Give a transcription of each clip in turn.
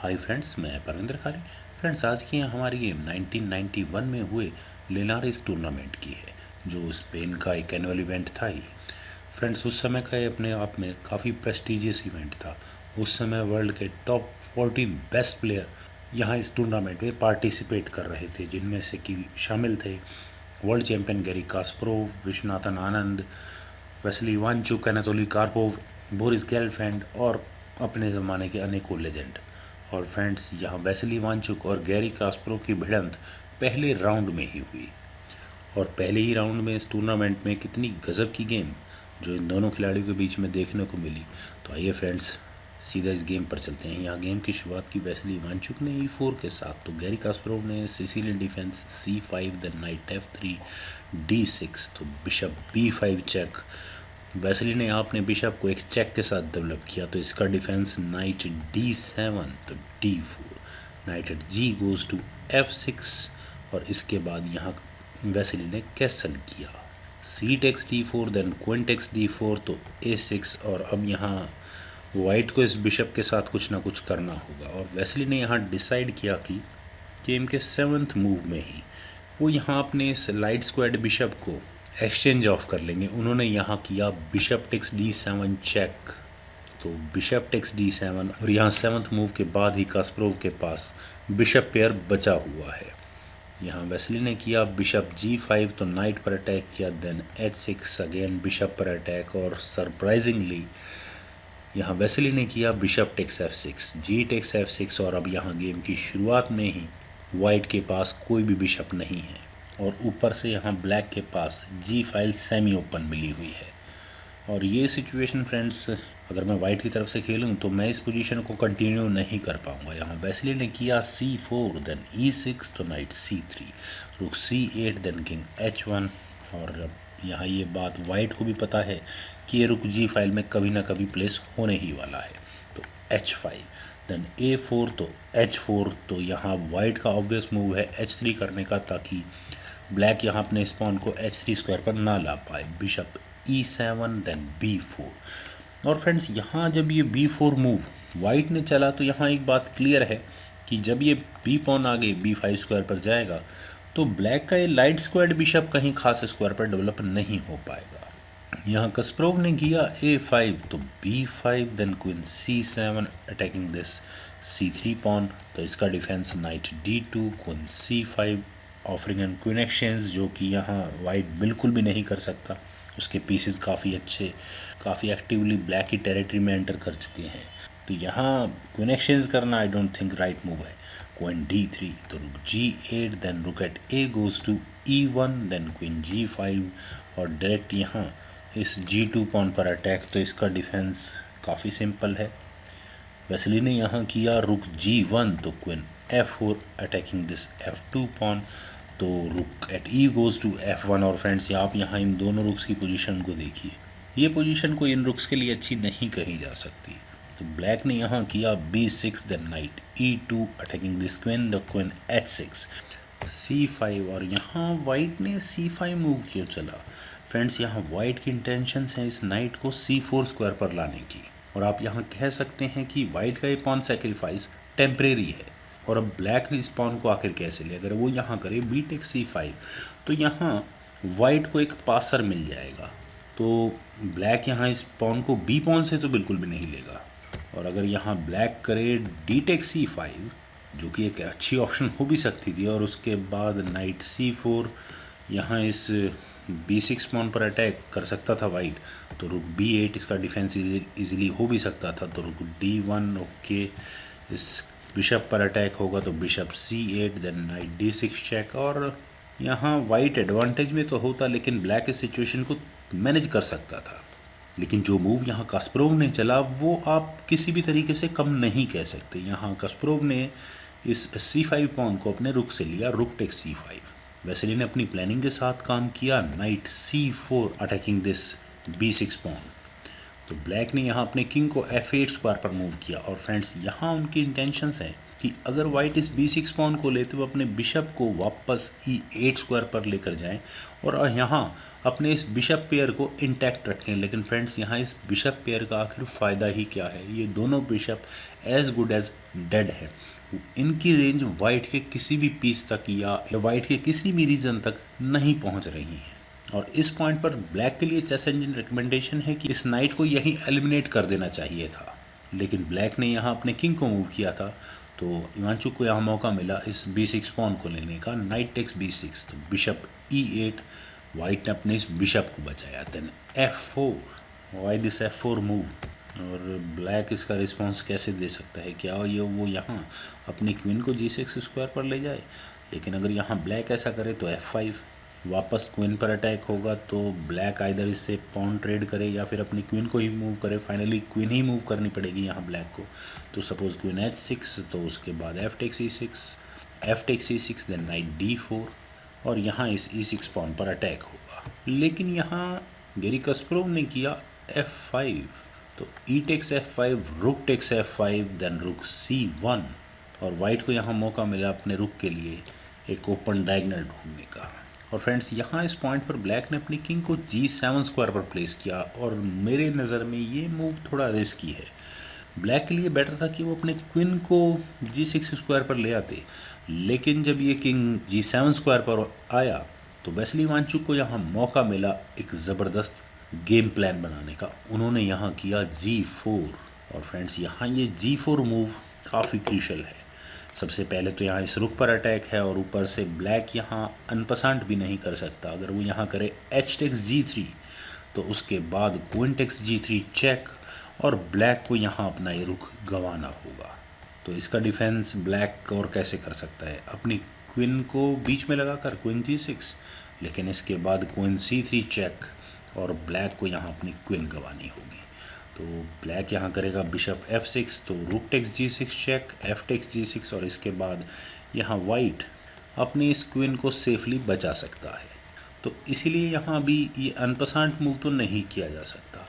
Hi friends, मैं परविंदर खारी। Friends, आज की हमारी गेम 1991 में हुए लिनारिस टूर्नामेंट की है, जो स्पेन का एक एनुअल इवेंट था ही। फ्रेंड्स, उस समय का ये अपने आप में काफ़ी प्रेस्टिजियस इवेंट था। उस समय वर्ल्ड के टॉप 14 बेस्ट प्लेयर यहाँ इस टूर्नामेंट में पार्टिसिपेट कर रहे थे, जिनमें से कि शामिल थे world champion Garry Kasparov, Viswanathan Anand, Vassily Ivanchuk, Anatoly Karpov, Boris Gelfand और अपने ज़माने के अनेकों लेजेंड। और फ्रेंड्स, यहाँ वेस्ली इवांचुक और गैरी कास्परोव की भिड़ंत पहले राउंड में ही हुई। और पहले ही राउंड में इस टूर्नामेंट में कितनी गजब की गेम जो इन दोनों खिलाड़ियों के बीच में देखने को मिली। तो आइए फ्रेंड्स, सीधा इस गेम पर चलते हैं। यहाँ गेम की शुरुआत की वेस्ली इवांचुक ने E4 के साथ, तो गैरी कास्परोव ने Sicilian defence C5, then knight F3, D6, तो बिशप B5 चेक। वेस्ली ने यहाँ अपने बिशप को एक चेक के साथ डेवलप किया, तो इसका डिफेंस नाइट D7, तो D4, knight at G goes to F6, और इसके बाद यहाँ वेस्ली ने कैसल किया। C takes D4, then queen takes D4, तो A6, और अब यहाँ वाइट को इस बिशप के साथ कुछ ना कुछ करना होगा। और वेस्ली ने यहाँ डिसाइड किया कि गेम के 7th मूव में ही वो यहाँ अपने इस लाइट स्क्वाड बिशप को एक्सचेंज ऑफ कर लेंगे। उन्होंने यहाँ किया बिशप टेक्स D7 चेक, तो बिशप टेक्स D7, और यहाँ 7th मूव के बाद ही कास्परोव के पास बिशप पेयर बचा हुआ है। यहाँ वेस्ली ने किया बिशप G5, तो नाइट पर अटैक किया, देन H6, अगेन बिशप पर अटैक, और सरप्राइजिंगली यहाँ वेस्ली ने किया bishop takes F6, G takes F6, और अब यहाँ गेम की शुरुआत में ही वाइट के पास कोई भी बिशप नहीं है, और ऊपर से यहाँ ब्लैक के पास G फाइल सेमी ओपन मिली हुई है। और ये सिचुएशन फ्रेंड्स, अगर मैं वाइट की तरफ से खेलूँ तो मैं इस पोजीशन को कंटिन्यू नहीं कर पाऊँगा। यहाँ वेस्ली ने किया C4, देन E6, तो नाइट C3, रुक C8, देन किंग H1, और यहाँ ये बात वाइट को भी पता है कि ये रुक G फाइल में कभी ना कभी प्लेस होने ही वाला है, तो H5, देन A4, तो H4, तो यहाँ वाइट का ऑब्वियस मूव है H3 करने का, ताकि ब्लैक यहाँ अपने स्पॉन को H3 स्क्वायर पर ना ला पाए। बिशप E7, देन B4, और फ्रेंड्स यहाँ जब ये B4 मूव वाइट ने चला तो यहाँ एक बात क्लियर है कि जब ये B पॉन आगे B5 स्क्वायर पर जाएगा तो ब्लैक का ये लाइट स्क्वायर्ड बिशप कहीं खास स्क्वायर पर डेवलप नहीं हो पाएगा। यहाँ कास्परोव ने किया A5, तो B5, then queen C7, attacking this C3 pawn, तो इसका defence knight D2, queen C5, offering and queen exchange, जो कि यहाँ वाइट बिल्कुल भी नहीं कर सकता। उसके पीसेस काफ़ी अच्छे, काफ़ी एक्टिवली ब्लैक की टेरिटरी में एंटर कर चुके हैं, तो यहाँ क्वीन एक्सचेंज करना I don't think right move है। क्वीन D3, तो rook G8, then rook at A goes to E1, then queen G5, और डायरेक्ट यहाँ इस G2 पॉन पर अटैक, तो इसका डिफेंस काफ़ी सिंपल है। वेस्ली ने यहाँ किया रुक G1, तो queen F4, attacking this F2 pawn, तो रुक eight E goes to F1, और फ्रेंड्स आप यहाँ इन दोनों रुक्स की पोजीशन को देखिए, ये पोजीशन को इन रुक्स के लिए अच्छी नहीं कही जा सकती। तो ब्लैक ने यहाँ किया B6, then knight E2, attacking this queen, the queen H6, C5, और यहाँ वाइट ने C5 मूव क्यों चला? फ्रेंड्स, यहाँ वाइट की इंटेंशंस हैं इस नाइट को C4 स्क्वायर पर लाने की, और आप यहाँ कह सकते हैं कि वाइट का ये पॉन सेक्रीफाइस टेम्परेरी है। और अब ब्लैक इस पॉन को आखिर कैसे ले? अगर वो यहाँ करे B टेक्स C5, तो यहाँ वाइट को एक पासर मिल जाएगा, तो ब्लैक यहाँ इस पॉन को B पॉन से तो बिल्कुल भी नहीं लेगा। और अगर यहाँ ब्लैक करे D टेक्स C5, जो कि एक अच्छी ऑप्शन हो भी सकती थी, और उसके बाद नाइट C4, यहाँ इस B6 पॉन पर अटैक कर सकता था वाइट, तो रुक B8, इसका डिफेंस इजीली हो भी सकता था, तो रुक D1, ओके, इस बिशप पर अटैक होगा तो bishop C8, then night D6 check, और यहाँ वाइट एडवांटेज में तो होता, लेकिन ब्लैक इस सिचुएशन को मैनेज कर सकता था। लेकिन जो मूव यहाँ कास्परोव ने चला वो आप किसी भी तरीके से कम नहीं कह सकते। यहाँ कास्परोव ने इस C5 पॉन को अपने रुक से लिया, रुक टेक्स C5। वेस्ली ने अपनी प्लानिंग के साथ काम किया, knight C4, attacking this B6 pawn, तो ब्लैक ने यहाँ अपने किंग को F8 स्क्वायर पर मूव किया। और फ्रेंड्स, यहाँ उनकी इंटेंशंस हैं कि अगर वाइट इस B6 पॉन को लेते हुए अपने बिशप को वापस E8 स्क्वायर पर लेकर जाएं और यहाँ अपने इस बिशप पेयर को इंटैक्ट रखें। लेकिन फ्रेंड्स, यहाँ इस बिशप पेयर का आखिर फ़ायदा ही क्या है? ये दोनों bishop as good as dead है। इनकी रेंज वाइट के किसी भी पीस तक या वाइट के किसी भी रीजन तक नहीं पहुंच रही है। और इस पॉइंट पर ब्लैक के लिए चेस इंजन रिकमेंडेशन है कि इस नाइट को यही एलिमिनेट कर देना चाहिए था, लेकिन ब्लैक ने यहाँ अपने किंग को मूव किया था, तो इवांचुक को यहाँ मौका मिला इस b6 पॉन को लेने का। नाइट टेक्स b6, तो बिशप e8, वाइट ने अपने इस बिशप को बचाया। Then f4, why this f4 move, और ब्लैक इसका रिस्पांस कैसे दे सकता है? क्या ये वो यहाँ अपनी क्वीन को g6 स्क्वायर पर ले जाए? लेकिन अगर यहाँ ब्लैक ऐसा करे तो f5, वापस क्वीन पर अटैक होगा, तो ब्लैक आइदर इससे पॉन ट्रेड करे या फिर अपनी क्वीन को ही मूव करे। फाइनली क्वीन ही मूव करनी पड़ेगी यहाँ ब्लैक को। तो सपोज क्वीन h6, तो उसके बाद f takes e6, then night d4, और यहाँ इस e6 पॉन पर अटैक होगा। लेकिन यहाँ गैरी कस्परोव ने किया f5, तो e takes f5, rook takes f5, then रुक c1, और वाइट को यहाँ मौका मिला अपने रुक के लिए एक ओपन डायगोनल ढूंढने का। और फ्रेंड्स यहाँ इस पॉइंट पर ब्लैक ने अपनी किंग को g7 स्क्वायर पर प्लेस किया, और मेरे नज़र में ये मूव थोड़ा रिस्की है। ब्लैक के लिए बेटर था कि वो अपने क्वीन को g6 स्क्वायर पर ले आते, लेकिन जब ये किंग g7 स्क्वायर पर आया तो वेस्ली इवांचुक को यहाँ मौका मिला एक ज़बरदस्त गेम प्लान बनाने का। उन्होंने यहाँ किया g4, और फ्रेंड्स यहाँ ये g4 मूव काफ़ी क्रूशल है। सबसे पहले तो यहाँ इस रुक पर अटैक है, और ऊपर से ब्लैक यहाँ अनपसंद भी नहीं कर सकता। अगर वो यहाँ करे h टेक्स g3, तो उसके बाद क्वीन टेक्स g3 चेक, और ब्लैक को यहाँ अपना ये रुक गंवाना होगा। तो इसका डिफेंस ब्लैक और कैसे कर सकता है? अपनी क्वीन को बीच में लगाकर क्वीन g6, लेकिन इसके बाद क्वीन c3 चेक, और ब्लैक को यहाँ अपनी क्वीन गंवानी होगी। तो ब्लैक यहाँ करेगा बिशप f6, तो रूक takes g6 check, f takes g6, और इसके बाद यहाँ वाइट अपनी इस क्वीन को सेफली बचा सकता है। तो इसीलिए यहाँ अभी ये अनपसंद मूव तो नहीं किया जा सकता।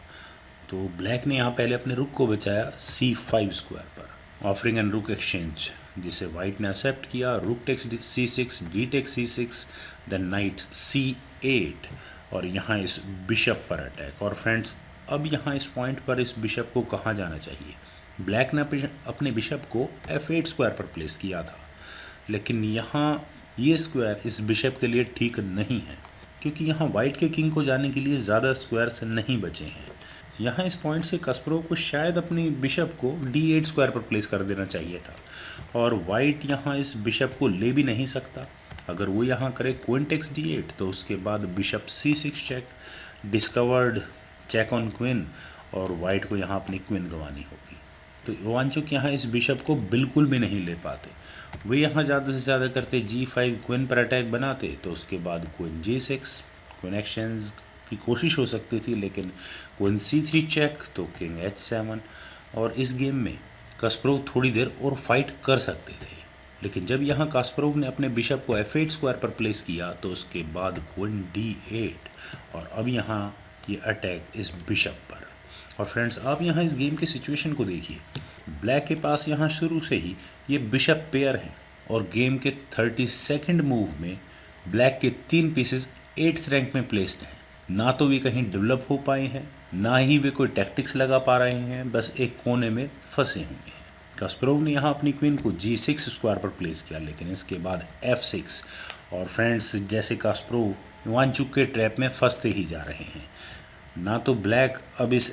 तो ब्लैक ने यहाँ पहले अपने रुक को बचाया c5 स्क्वायर पर, ऑफरिंग एंड रुक एक्सचेंज, जिसे वाइट ने एक्सेप्ट किया। Rook takes c6, D takes c6, then knight c8, और यहाँ इस बिशप पर अटैक। और फ्रेंड्स अब यहाँ इस पॉइंट पर इस बिशप को कहाँ जाना चाहिए? ब्लैक ने अपने बिशप को f8 स्क्वायर पर प्लेस किया था, लेकिन यहाँ ये स्क्वायर इस बिशप के लिए ठीक नहीं है, क्योंकि यहाँ वाइट के किंग को जाने के लिए ज़्यादा स्क्वायर्स नहीं बचे हैं। यहाँ इस पॉइंट से कस्परोव को शायद अपनी बिशप को d8 स्क्वायर पर प्लेस कर देना चाहिए था, और वाइट यहाँ इस बिशप को ले भी नहीं सकता। अगर वो यहाँ करे क्वीन टेक्स d8, तो उसके बाद bishop c6 check, discovered check on queen, और वाइट को यहाँ अपनी क्वीन गंवानी होगी। तो इवांचुक यहाँ इस बिशप को बिल्कुल भी नहीं ले पाते। वे यहाँ ज़्यादा से ज़्यादा करते g5, क्वीन पर अटैक बनाते, तो उसके बाद क्वीन g6, क्वीन एक्सचेंज की कोशिश हो सकती थी, लेकिन क्वीन c3 चेक, तो किंग h7, और इस गेम में कस्परोव थोड़ी देर और फाइट कर सकते थे। लेकिन जब यहाँ कास्परोव ने अपने बिशप को f8 स्क्वायर पर प्लेस किया, तो उसके बाद क्वीन d8, और अब यहाँ ये अटैक इस बिशप पर। और फ्रेंड्स आप यहाँ इस गेम के सिचुएशन को देखिए, ब्लैक के पास यहाँ शुरू से ही ये बिशप पेयर है, और गेम के 32nd मूव में ब्लैक के 3 पीसेस 8th रैंक में प्लेस्ड हैं। ना तो वे कहीं डेवलप हो पाए हैं, ना ही वे कोई टैक्टिक्स लगा पा रहे हैं, बस एक कोने में फंसे हुए हैं। कास्परोव ने यहाँ अपनी क्वीन को g6 स्क्वायर पर प्लेस किया, लेकिन इसके बाद f6, और फ्रेंड्स जैसे कास्परोव इवांचुक के ट्रैप में फंसते ही जा रहे हैं। ना तो ब्लैक अब इस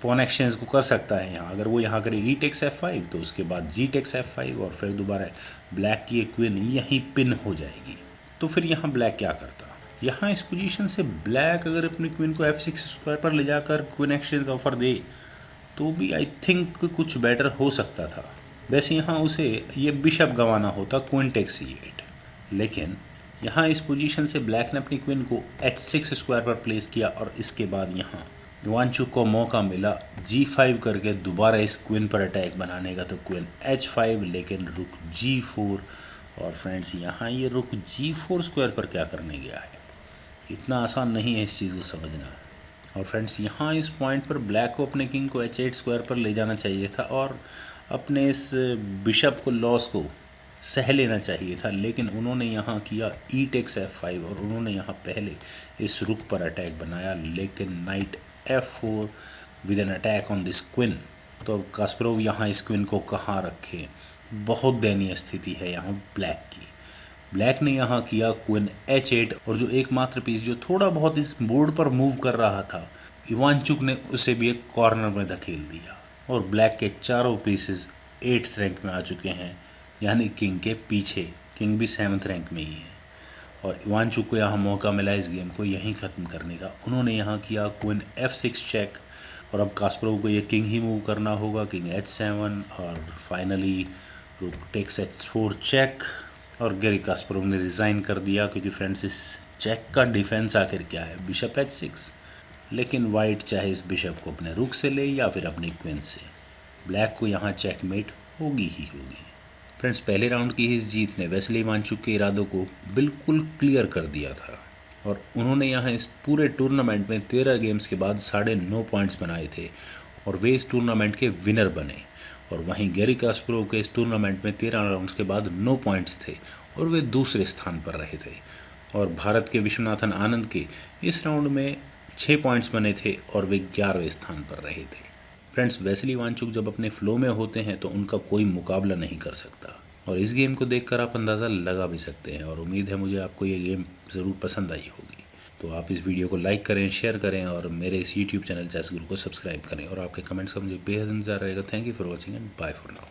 पॉन एक्सचेंज को कर सकता है यहाँ, अगर वो यहाँ करे ई टेक्स f5, तो उसके बाद जी टेक्स f5, और फिर दोबारा ब्लैक की एक क्वीन यहीं पिन हो जाएगी। तो फिर यहाँ ब्लैक क्या करता? यहाँ इस पोजीशन से ब्लैक अगर अपनी क्वीन को f6 स्क्वायर पर ले जाकर क्वीन एक्सचेंज ऑफर दे, तो भी आई थिंक कुछ बेटर हो सकता था। वैसे यहाँ उसे ये बिशप गंवाना होता क्वीन टेक्स e8, लेकिन यहाँ इस पोजीशन से ब्लैक ने अपनी क्वीन को h6 स्क्वायर पर प्लेस किया, और इसके बाद यहाँ इवांचुक को मौका मिला g5 करके दोबारा इस क्वीन पर अटैक बनाने का, तो क्वीन h5, लेकिन रुक g4, और फ्रेंड्स यहाँ ये रुक g4 स्क्वायर पर क्या करने गया है? इतना आसान नहीं है इस चीज़ को समझना। और फ्रेंड्स यहाँ इस पॉइंट पर ब्लैक को अपने किंग को h8 स्क्वायर पर ले जाना चाहिए था, और अपने इस बिशप को लॉस को सह लेना चाहिए था, लेकिन उन्होंने यहाँ किया ई टेक्स f5, और उन्होंने यहाँ पहले इस रुक पर अटैक बनाया, लेकिन night f4 with an attack on this queen, तो अब कास्परोव यहाँ इस क्वीन को कहाँ रखे। बहुत दयनीय स्थिति है यहाँ ब्लैक की। ब्लैक ने यहाँ किया क्वीन H8 और जो एकमात्र पीस जो थोड़ा बहुत इस बोर्ड पर मूव कर रहा था, इवांचुक ने उसे भी एक कॉर्नर में धकेल दिया और ब्लैक के चारों पीसेस 8th रैंक में आ चुके हैं, यानी किंग के पीछे। किंग भी 7th रैंक में ही है और इवांचुक को यहाँ मौका मिला इस गेम को यहीं ख़त्म करने का। उन्होंने यहाँ किया क्वीन F6 चेक और अब कास्परोव को ये किंग ही मूव करना होगा, किंग H7 और फाइनली रूक टेक्स H4 चेक। और गैरी कास्परोव ने रिज़ाइन कर दिया क्योंकि फ्रेंड्स इस चेक का डिफेंस आखिर क्या है, बिशप H6। लेकिन वाइट चाहे इस बिशप को अपने रुक से ले या फिर अपनी क्वीन से, ब्लैक को यहाँ चेकमेट होगी ही होगी। फ्रेंड्स पहले राउंड की इस जीत ने वेस्ली इवांचुक के इरादों को बिल्कुल क्लियर कर दिया था और उन्होंने यहाँ इस पूरे टूर्नामेंट में 13 गेम्स के बाद 9.5 पॉइंट्स बनाए थे और वे इस टूर्नामेंट के विनर बने। और वहीं गैरी कास्परोव के इस टूर्नामेंट में 13 राउंड्स के बाद 9 पॉइंट्स थे और वे दूसरे स्थान पर रहे थे। और भारत के विश्वनाथन आनंद के इस राउंड में 6 पॉइंट्स बने थे और वे 11वें स्थान पर रहे थे। फ्रेंड्स वेस्ली इवांचुक जब अपने फ्लो में होते हैं तो उनका कोई मुकाबला नहीं कर सकता और इस गेम को देखकर आप अंदाज़ा लगा भी सकते हैं और उम्मीद है मुझे आपको ये गेम ज़रूर पसंद आई होगी। तो आप इस वीडियो को लाइक करें, शेयर करें और मेरे इस यूट्यूब चैनल चेस गुरु को सब्सक्राइब करें और आपके कमेंट्स का मुझे बेहद इंतजार रहेगा। Thank you for watching and bye for now.